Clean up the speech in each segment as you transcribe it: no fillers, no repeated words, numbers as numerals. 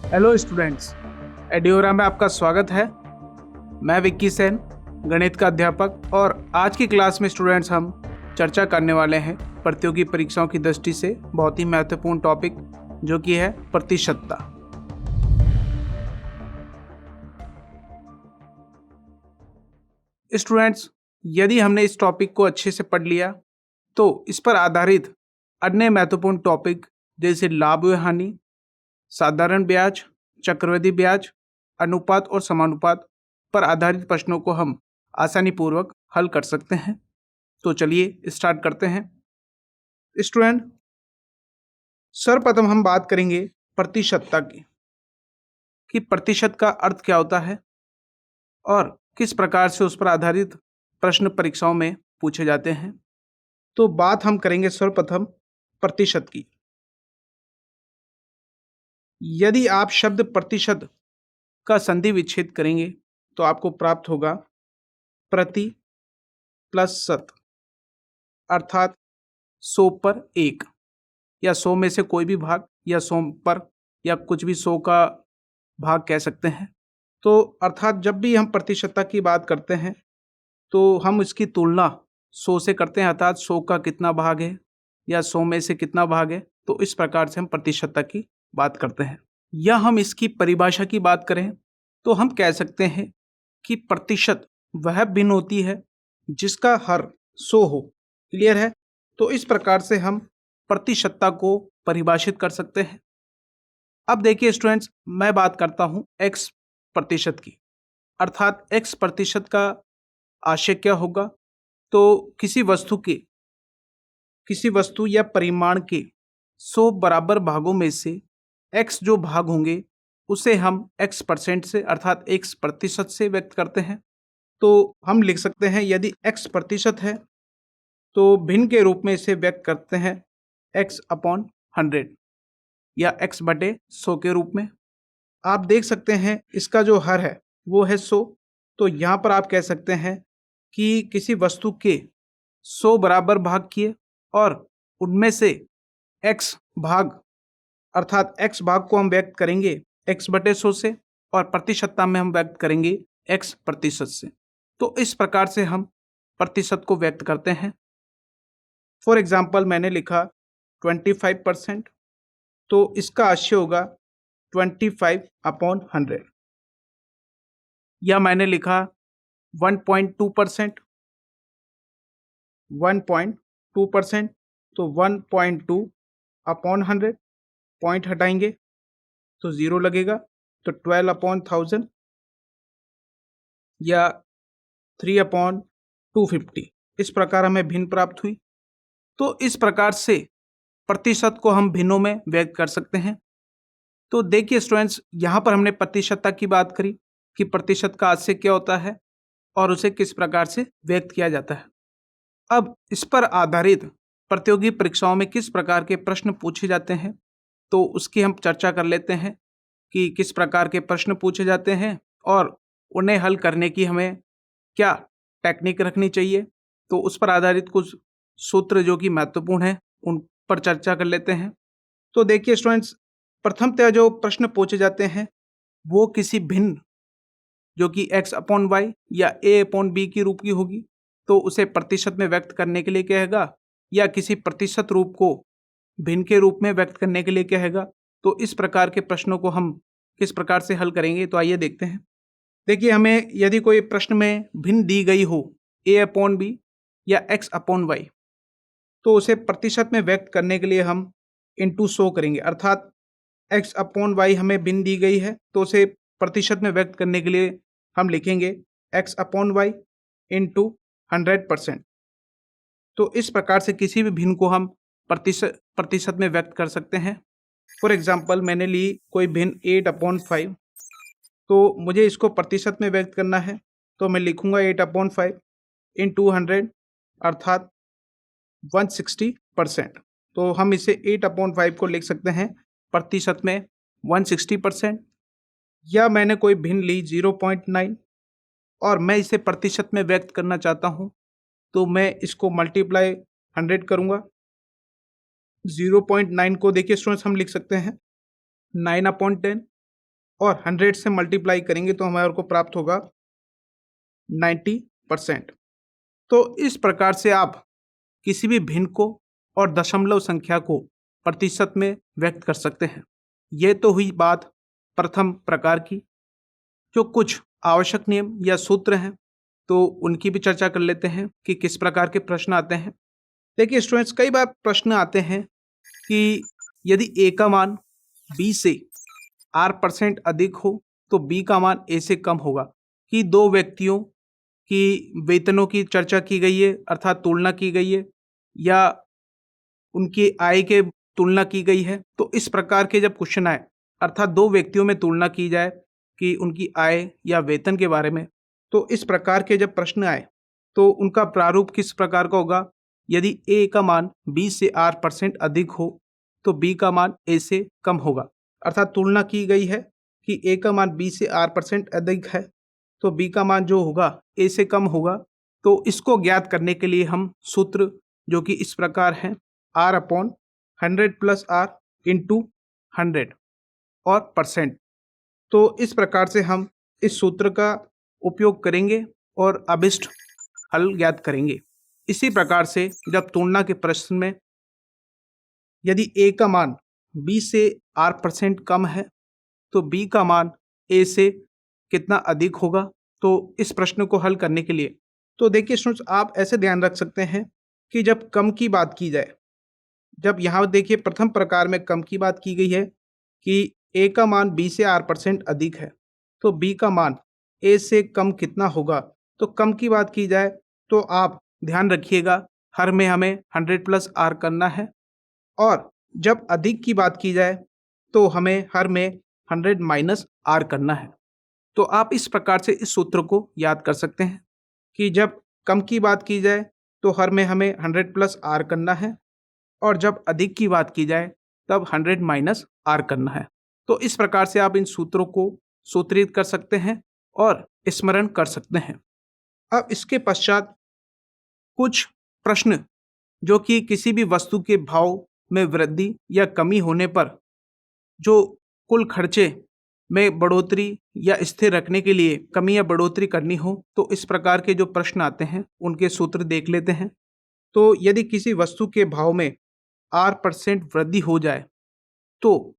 Hello students, एडियोरा में आपका स्वागत है। मैं विक्की सेन, गणित का अध्यापक, और आज की क्लास में स्टूडेंट्स हम चर्चा करने वाले हैं प्रतियोगी परीक्षाओं की दृष्टि से बहुत ही महत्वपूर्ण टॉपिक जो कि है प्रतिशतता। स्टूडेंट्स, यदि हमने इस टॉपिक को अच्छे से पढ़ लिया तो इस पर आधारित अन्य महत्वपूर्ण टॉपिक जैसे लाभ व हानि, साधारण ब्याज, चक्रवृद्धि ब्याज, अनुपात और समानुपात पर आधारित प्रश्नों को हम आसानी पूर्वक हल कर सकते हैं। तो चलिए स्टार्ट करते हैं। स्टूडेंट, सर्वप्रथम हम बात करेंगे प्रतिशतता की कि प्रतिशत का अर्थ क्या होता है और किस प्रकार से उस पर आधारित प्रश्न परीक्षाओं में पूछे जाते हैं। तो बात हम करेंगे सर्वप्रथम प्रतिशत की। यदि आप शब्द प्रतिशत का संधि विच्छेद करेंगे तो आपको प्राप्त होगा प्रति प्लस शत, अर्थात 100 पर 1 या 100 में से कोई भी भाग या 100 पर या कुछ भी 100 का भाग कह सकते हैं। तो अर्थात जब भी हम प्रतिशतता की बात करते हैं तो हम इसकी तुलना 100 से करते हैं, अर्थात 100 का कितना भाग है या 100 में से कितना भाग है। तो इस प्रकार से हम प्रतिशतता की बात करते हैं। या हम इसकी परिभाषा की बात करें तो हम कह सकते हैं कि प्रतिशत वह भिन्न होती है जिसका हर 100 हो। क्लियर है? तो इस प्रकार से हम प्रतिशतता को परिभाषित कर सकते हैं। अब देखिए स्टूडेंट्स, मैं बात करता हूं x प्रतिशत की, अर्थात x प्रतिशत का आशय क्या होगा। तो किसी वस्तु या परिमाण के 100 बराबर भागों में से x जो भाग होंगे उसे हम x% से अर्थात x प्रतिशत से व्यक्त करते हैं। तो हम लिख सकते हैं यदि x प्रतिशत है तो भिन्न के रूप में इसे व्यक्त करते हैं x/100 या x/100 के रूप में। आप देख सकते हैं इसका जो हर है वो है 100। तो यहाँ पर आप कह सकते हैं कि किसी वस्तु के 100 बराबर भाग किए और उनमें से x भाग अर्थात x भाग को हम व्यक्त करेंगे x/100 से और प्रतिशतता में हम व्यक्त करेंगे x प्रतिशत से। तो इस प्रकार से हम प्रतिशत को व्यक्त करते हैं। फॉर एग्जाम्पल मैंने लिखा 25%, तो इसका आशय होगा 25/100। या मैंने लिखा 1.2%, 1.2%, तो 1.2/100, पॉइंट हटाएंगे तो 0 लगेगा, तो 12/1000 या 3/250। इस प्रकार हमें भिन्न प्राप्त हुई। तो इस प्रकार से प्रतिशत को हम भिन्नों में व्यक्त कर सकते हैं। तो देखिए स्टूडेंट्स, यहाँ पर हमने प्रतिशतता की बात करी कि प्रतिशत का आशय क्या होता है और उसे किस प्रकार से व्यक्त किया जाता है। अब इस पर आधारित प्रतियोगी परीक्षाओं में किस प्रकार के प्रश्न पूछे जाते हैं तो उसकी हम चर्चा कर लेते हैं कि किस प्रकार के प्रश्न पूछे जाते हैं और उन्हें हल करने की हमें क्या टेक्निक रखनी चाहिए। तो उस पर आधारित कुछ सूत्र जो कि महत्वपूर्ण है उन पर चर्चा कर लेते हैं। तो देखिए स्टूडेंट्स, प्रथमतः जो प्रश्न पूछे जाते हैं वो किसी भिन्न जो कि x/y या a/b की रूप की होगी तो उसे प्रतिशत में व्यक्त करने के लिए कहेगा, या किसी प्रतिशत रूप को भिन्न के रूप में व्यक्त करने के लिए कहेगा। तो इस प्रकार के प्रश्नों को हम किस प्रकार से हल करेंगे तो आइए देखते हैं। देखिए, हमें यदि कोई प्रश्न में भिन्न दी गई हो a/b या x/y तो उसे प्रतिशत में व्यक्त करने के लिए हम इंटू 100 करेंगे, अर्थात x/y हमें भिन्न दी गई है तो उसे प्रतिशत में व्यक्त करने के लिए हम लिखेंगे x/y इंटू 100%। तो इस प्रकार से किसी भी भिन्न को हम प्रतिशत में व्यक्त कर सकते हैं। फॉर एग्जाम्पल मैंने ली कोई भिन्न 8/5, तो मुझे इसको प्रतिशत में व्यक्त करना है तो मैं लिखूंगा 8/5 इंटू 100 अर्थात 160%। तो हम इसे 8/5 को लिख सकते हैं प्रतिशत में 160%। या मैंने कोई भिन्न ली 0.9 और मैं इसे प्रतिशत में व्यक्त करना चाहता हूं तो मैं इसको मल्टीप्लाई 100 करूंगा। 0.9 को देखिए स्टूडेंट्स हम लिख सकते हैं 9/10 और 100 से मल्टीप्लाई करेंगे तो हमारे को प्राप्त होगा 90%। तो इस प्रकार से आप किसी भी भिन्न को और दशमलव संख्या को प्रतिशत में व्यक्त कर सकते हैं। ये तो हुई बात प्रथम प्रकार की। जो कुछ आवश्यक नियम या सूत्र हैं तो उनकी भी चर्चा कर लेते हैं कि किस प्रकार के प्रश्न आते हैं। देखिए स्टूडेंट्स, कई बार प्रश्न आते हैं कि यदि ए का मान बी से R% अधिक हो तो बी का मान ए से कम होगा। कि दो व्यक्तियों की वेतनों की चर्चा की गई है, अर्थात तुलना की गई है, या उनकी आय के तुलना की गई है। तो इस प्रकार के जब क्वेश्चन आए, अर्थात दो व्यक्तियों में तुलना की जाए कि उनकी आय या वेतन के बारे में, तो इस प्रकार के जब प्रश्न आए तो उनका प्रारूप किस प्रकार का होगा। यदि ए का मान बी से R% अधिक हो तो बी का मान ए से कम होगा। अर्थात तुलना की गई है कि ए का मान बी से R% अधिक है तो बी का मान जो होगा ए से कम होगा। तो इसको ज्ञात करने के लिए हम सूत्र जो कि इस प्रकार है, R/100 + R × 100 और परसेंट। तो इस प्रकार से हम इस सूत्र का उपयोग करेंगे और अभिष्ट हल ज्ञात करेंगे। इसी प्रकार से जब तुलना के प्रश्न में यदि ए का मान बी से R% कम है तो बी का मान ए से कितना अधिक होगा। तो इस प्रश्न को हल करने के लिए तो देखिए स्टूडेंट्स, आप ऐसे ध्यान रख सकते हैं कि जब कम की बात की जाए, जब यहाँ देखिए प्रथम प्रकार में कम की बात की गई है कि ए का मान बी से R% अधिक है तो बी का मान ए से कम कितना होगा। तो कम की बात की जाए तो आप ध्यान रखिएगा, हर में हमें 100 + R करना है, और जब अधिक की बात की जाए तो हमें हर में 100 - R करना है। तो आप इस प्रकार से इस सूत्र को याद कर सकते हैं कि जब कम की बात की जाए तो हर में हमें 100 + R करना है, और जब अधिक की बात की जाए तब 100 - R करना है। तो इस प्रकार से आप इन सूत्रों को सूत्रित कर सकते हैं और स्मरण कर सकते हैं। अब इसके पश्चात कुछ प्रश्न जो कि किसी भी वस्तु के भाव में वृद्धि या कमी होने पर जो कुल खर्चे में बढ़ोतरी या स्थिर रखने के लिए कमी या बढ़ोतरी करनी हो, तो इस प्रकार के जो प्रश्न आते हैं उनके सूत्र देख लेते हैं। तो यदि किसी वस्तु के भाव में R% वृद्धि हो जाए तो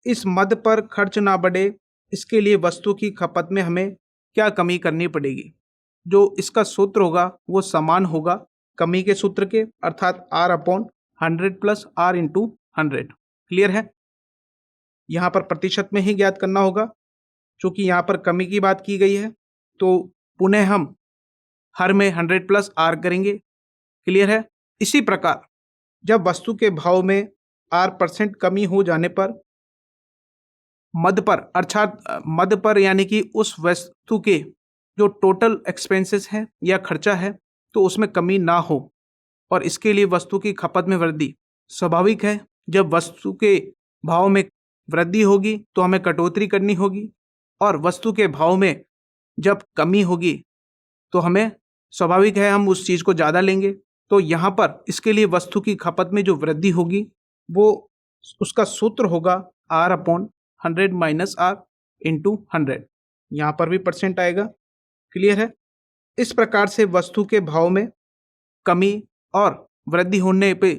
इस मद पर खर्च ना बढ़े, इसके लिए वस्तु की खपत में हमें क्या कमी करनी पड़ेगी। जो इसका सूत्र होगा वो समान होगा कमी के सूत्र के, अर्थात R/100 + R × 100। क्लियर है। यहाँ पर प्रतिशत में ही ज्ञात करना होगा, क्योंकि यहाँ पर कमी की बात की गई है। तो पुनः हम हर में 100 + R करेंगे। क्लियर है। इसी प्रकार जब वस्तु के भाव में R% कमी हो जाने पर मद पर, अर्थात मद पर यानी कि उस वस्तु के जो टोटल एक्सपेंसेस हैं या खर्चा है तो उसमें कमी ना हो, और इसके लिए वस्तु की खपत में वृद्धि। स्वाभाविक है, जब वस्तु के भाव में वृद्धि होगी तो हमें कटौती करनी होगी, और वस्तु के भाव में जब कमी होगी तो हमें स्वाभाविक है हम उस चीज़ को ज़्यादा लेंगे। तो यहाँ पर इसके लिए वस्तु की खपत में जो वृद्धि होगी वो उसका सूत्र होगा R/100 - R × 100। यहाँ पर भी परसेंट आएगा। क्लियर है। इस प्रकार से वस्तु के भाव में कमी और वृद्धि होने पे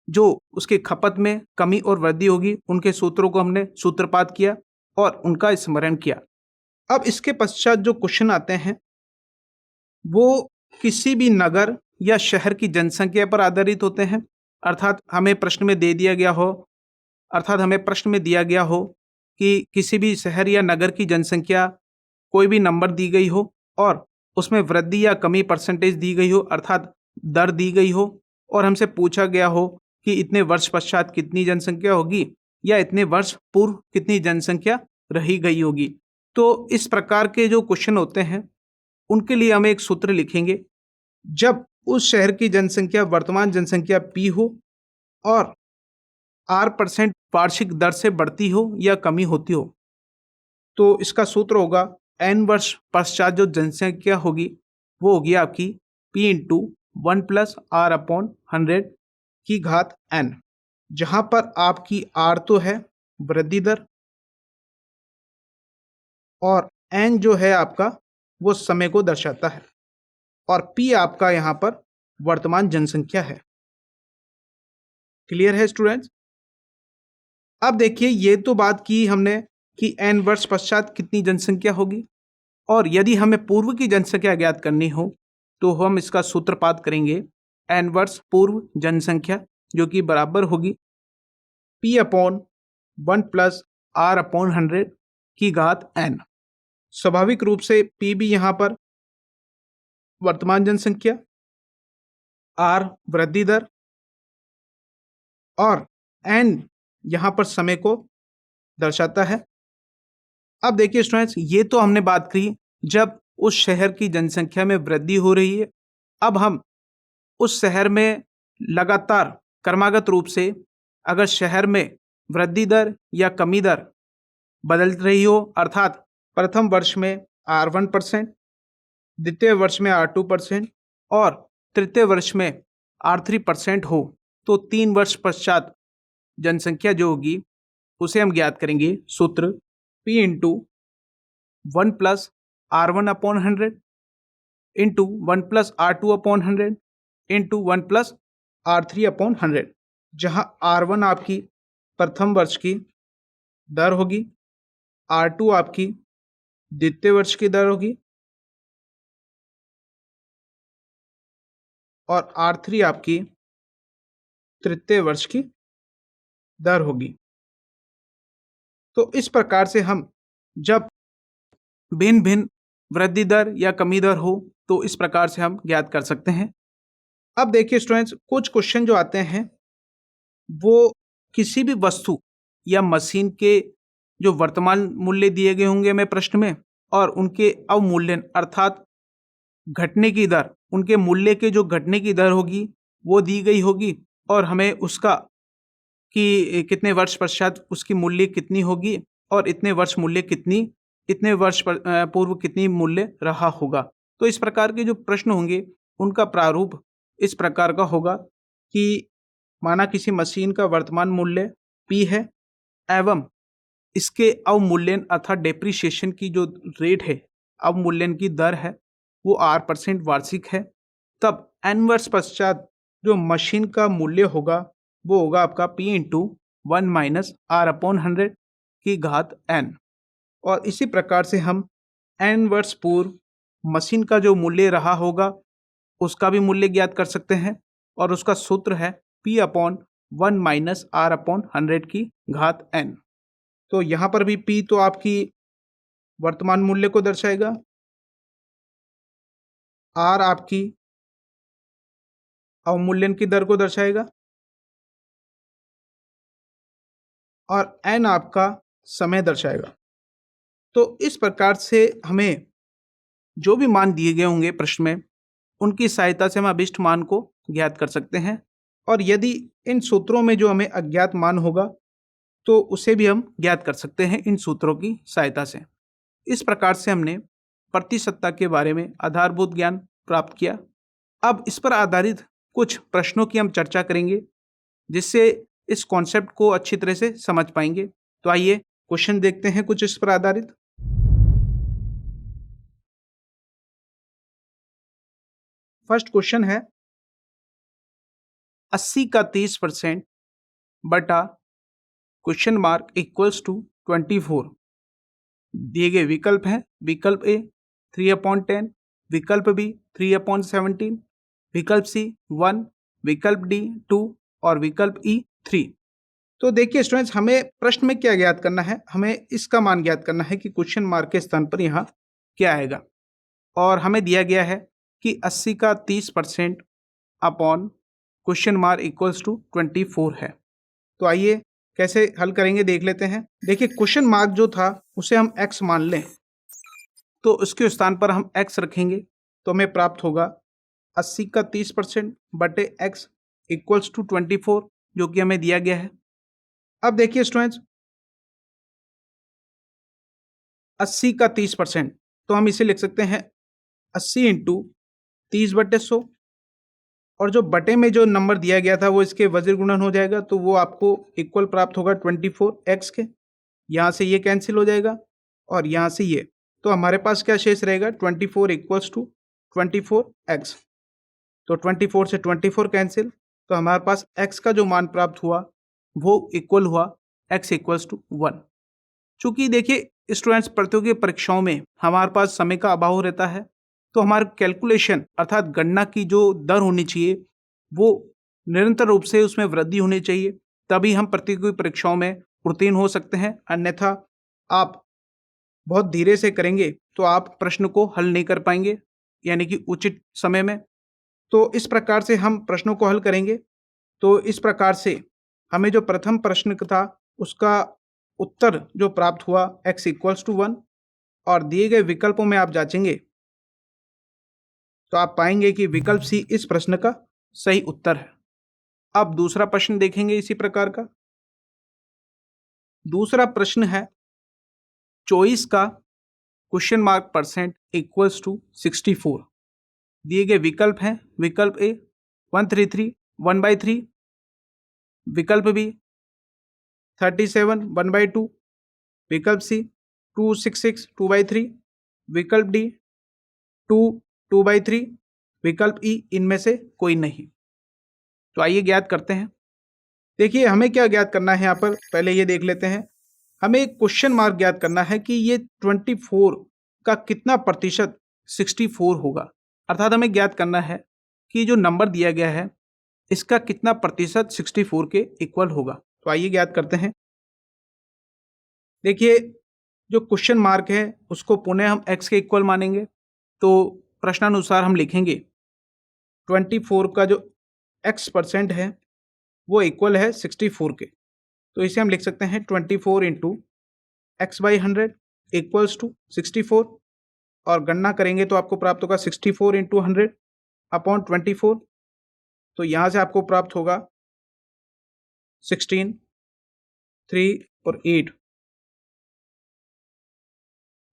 जो उसके खपत में कमी और वृद्धि होगी उनके सूत्रों को हमने सूत्रपात किया और उनका स्मरण किया। अब इसके पश्चात जो क्वेश्चन आते हैं वो किसी भी नगर या शहर की जनसंख्या पर आधारित होते हैं। अर्थात हमें प्रश्न में दिया गया हो कि किसी भी शहर या नगर की जनसंख्या कोई भी नंबर दी गई हो और उसमें वृद्धि या कमी परसेंटेज दी गई हो, अर्थात दर दी गई हो, और हमसे पूछा गया हो कि इतने वर्ष पश्चात कितनी जनसंख्या होगी या इतने वर्ष पूर्व कितनी जनसंख्या रही गई होगी। तो इस प्रकार के जो क्वेश्चन होते हैं उनके लिए हम एक सूत्र लिखेंगे। जब उस शहर की जनसंख्या वर्तमान जनसंख्या P हो और R% वार्षिक दर से बढ़ती हो या कमी होती हो, तो इसका सूत्र होगा n वर्ष पश्चात जो जनसंख्या होगी वो होगी आपकी P × 1 + R/100 की घात n, जहाँ पर आपकी R तो है वृद्धि दर, और एन जो है आपका वो समय को दर्शाता है और पी आपका यहाँ पर वर्तमान जनसंख्या है। क्लियर है स्टूडेंट्स? अब देखिए, ये तो बात की हमने कि एन वर्ष पश्चात कितनी जनसंख्या होगी, और यदि हमें पूर्व की जनसंख्या ज्ञात करनी हो तो हम इसका सूत्रपात करेंगे एन वर्ष पूर्व जनसंख्या, जो कि बराबर होगी P upon 1 plus R upon 100 की घात एन। स्वाभाविक रूप से पी भी यहाँ पर वर्तमान जनसंख्या, आर वृद्धि दर और एन यहाँ पर समय को दर्शाता है। अब देखिए स्टूडेंट्स, ये तो हमने बात की जब उस शहर की जनसंख्या में वृद्धि हो रही है। अब हम उस शहर में लगातार क्रमागत रूप से अगर शहर में वृद्धि दर या कमी दर बदल रही हो, अर्थात प्रथम वर्ष में R1%, द्वितीय वर्ष में R2% और तृतीय वर्ष में R3% हो, तो 3 वर्ष पश्चात जनसंख्या जो होगी उसे हम ज्ञात करेंगे सूत्र P into 1 plus R1 upon 100 into 1 plus R2 upon 100 into 1 plus R3 upon 100, जहाँ R1 आपकी प्रथम वर्ष की दर होगी, R2 आपकी द्वितीय वर्ष की दर होगी और R3 आपकी तृतीय वर्ष की दर होगी। तो इस प्रकार से हम जब भिन्न भिन्न वृद्धि दर या कमी दर हो तो इस प्रकार से हम ज्ञात कर सकते हैं। अब देखिए स्टूडेंट्स, कुछ क्वेश्चन जो आते हैं वो किसी भी वस्तु या मशीन के जो वर्तमान मूल्य दिए गए होंगे हमें प्रश्न में, और उनके अवमूल्यन अर्थात घटने की दर, उनके मूल्य के जो घटने की दर होगी वो दी गई होगी, और हमें उसका कि कितने वर्ष पश्चात उसकी मूल्य कितनी होगी और इतने वर्ष मूल्य कितनी, इतने वर्ष पूर्व कितनी मूल्य रहा होगा। तो इस प्रकार के जो प्रश्न होंगे उनका प्रारूप इस प्रकार का होगा कि माना किसी मशीन का वर्तमान मूल्य P है एवं इसके अवमूल्यन अर्थात डेप्रिसिएशन की जो रेट है, अवमूल्यन की दर है, वो R% वार्षिक है, तब n वर्ष पश्चात जो मशीन का मूल्य होगा वो होगा आपका P into 1 minus R upon 100 की घात n। और इसी प्रकार से हम n वर्ष पूर्व मशीन का जो मूल्य रहा होगा उसका भी मूल्य ज्ञात कर सकते हैं, और उसका सूत्र है P upon 1 minus R upon 100 की घात n। तो यहाँ पर भी P तो आपकी वर्तमान मूल्य को दर्शाएगा, R आपकी अवमूल्यन की दर को दर्शाएगा और n आपका समय दर्शाएगा। तो इस प्रकार से हमें जो भी मान दिए गए होंगे प्रश्न में उनकी सहायता से हम अभिष्ट मान को ज्ञात कर सकते हैं, और यदि इन सूत्रों में जो हमें अज्ञात मान होगा तो उसे भी हम ज्ञात कर सकते हैं इन सूत्रों की सहायता से। इस प्रकार से हमने प्रतिशतता के बारे में आधारभूत ज्ञान प्राप्त किया। अब इस पर आधारित कुछ प्रश्नों की हम चर्चा करेंगे जिससे इस कॉन्सेप्ट को अच्छी तरह से समझ पाएंगे। तो आइए क्वेश्चन देखते हैं कुछ इस पर आधारित। फर्स्ट क्वेश्चन है 80 का 30% बटा क्वेश्चन मार्क इक्वल्स टू 24। दिए गए विकल्प हैं, विकल्प ए 3/10, विकल्प बी 3/17, विकल्प सी 1, विकल्प डी 2 और विकल्प ई 3। तो देखिए स्टूडेंट्स, हमें प्रश्न में क्या ज्ञात करना है, हमें इसका मान ज्ञात करना है कि क्वेश्चन मार्क के स्थान पर यहाँ क्या आएगा, और हमें दिया गया है कि 80 का 30% upon question mark equals to 24 है। तो आइए कैसे हल करेंगे देख लेते हैं। देखिए क्वेश्चन मार्क जो था उसे हम x मान लें, तो उसके स्थान पर हम x रखेंगे तो हमें प्राप्त होगा 80 का 30% बटे x इक्वल्स टू 24, जो कि हमें दिया गया है। अब देखिए स्टूडेंट्स, 80 का 30%, तो हम इसे लिख सकते हैं 80 इंटू 30/100, और जो बटे में जो नंबर दिया गया था वो इसके वज्र गुणन हो जाएगा, तो वो आपको इक्वल प्राप्त होगा 24x के। यहाँ से ये कैंसिल हो जाएगा और यहाँ से ये, तो हमारे पास क्या शेष रहेगा, 24 इक्वल्स टू 24x। तो 24 से 24 कैंसिल, तो हमारे पास x का जो मान प्राप्त हुआ वो इक्वल हुआ x इक्वल्स टू 1। चूंकि देखिए स्टूडेंट्स, प्रतियोगी परीक्षाओं में हमारे पास समय का अभाव रहता है, तो हमारे कैलकुलेशन अर्थात गणना की जो दर होनी चाहिए वो निरंतर रूप से उसमें वृद्धि होनी चाहिए, तभी हम प्रतियोगी परीक्षाओं में उत्तीर्ण हो सकते हैं। अन्यथा आप बहुत धीरे से करेंगे तो आप प्रश्न को हल नहीं कर पाएंगे, यानी कि उचित समय में। तो इस प्रकार से हम प्रश्नों को हल करेंगे। तो इस प्रकार से हमें जो प्रथम प्रश्न था उसका उत्तर जो प्राप्त हुआ x इक्वल्स टू 1, और दिए गए विकल्पों में आप जांचेंगे तो आप पाएंगे कि विकल्प सी इस प्रश्न का सही उत्तर है। अब दूसरा प्रश्न देखेंगे इसी प्रकार का। दूसरा प्रश्न है, 24 का question mark percent equals to 64। दिए गए विकल्प हैं, विकल्प ए 133 1/3, विकल्प बी 37 1/2, विकल्प सी 266 2/3, विकल्प डी 2 2/3, विकल्प ई इनमें से कोई नहीं। तो आइए ज्ञात करते हैं। देखिए हमें क्या ज्ञात करना है यहाँ पर, पहले ये देख लेते हैं। हमें एक क्वेश्चन मार्क ज्ञात करना है कि ये 24 का कितना प्रतिशत 64 होगा, अर्थात हमें ज्ञात करना है कि जो नंबर दिया गया है इसका कितना प्रतिशत 64 के इक्वल होगा। तो आइए ज्ञात करते हैं। देखिए जो क्वेश्चन मार्क है उसको पुनः हम x के इक्वल मानेंगे, तो प्रश्नानुसार हम लिखेंगे 24 का जो x परसेंट है वो इक्वल है 64 के। तो इसे हम लिख सकते हैं 24 इंटू x/100 इक्वल्स टू 64, और गणना करेंगे तो आपको प्राप्त होगा 64 इंटू 100 अपॉन 24। तो यहाँ से आपको प्राप्त होगा 16, 3 और 8,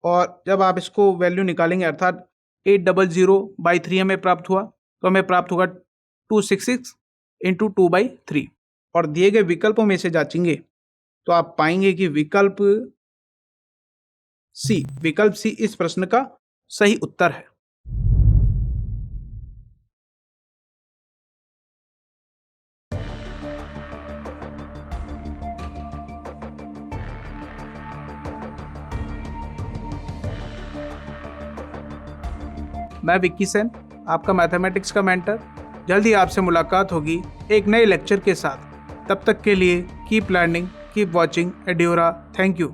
और जब आप इसको वैल्यू निकालेंगे अर्थात 800/3 हमें प्राप्त हुआ, तो हमें प्राप्त होगा 266 इंटू 2/3। और दिए गए विकल्पों में से जांचेंगे तो आप पाएंगे कि विकल्प सी इस प्रश्न का सही उत्तर है। मैं विक्की सेन, आपका मैथमेटिक्स का मेंटर। जल्द ही आपसे मुलाकात होगी एक नए लेक्चर के साथ। तब तक के लिए कीप लर्निंग, कीप वॉचिंग एड्योरा। Thank you.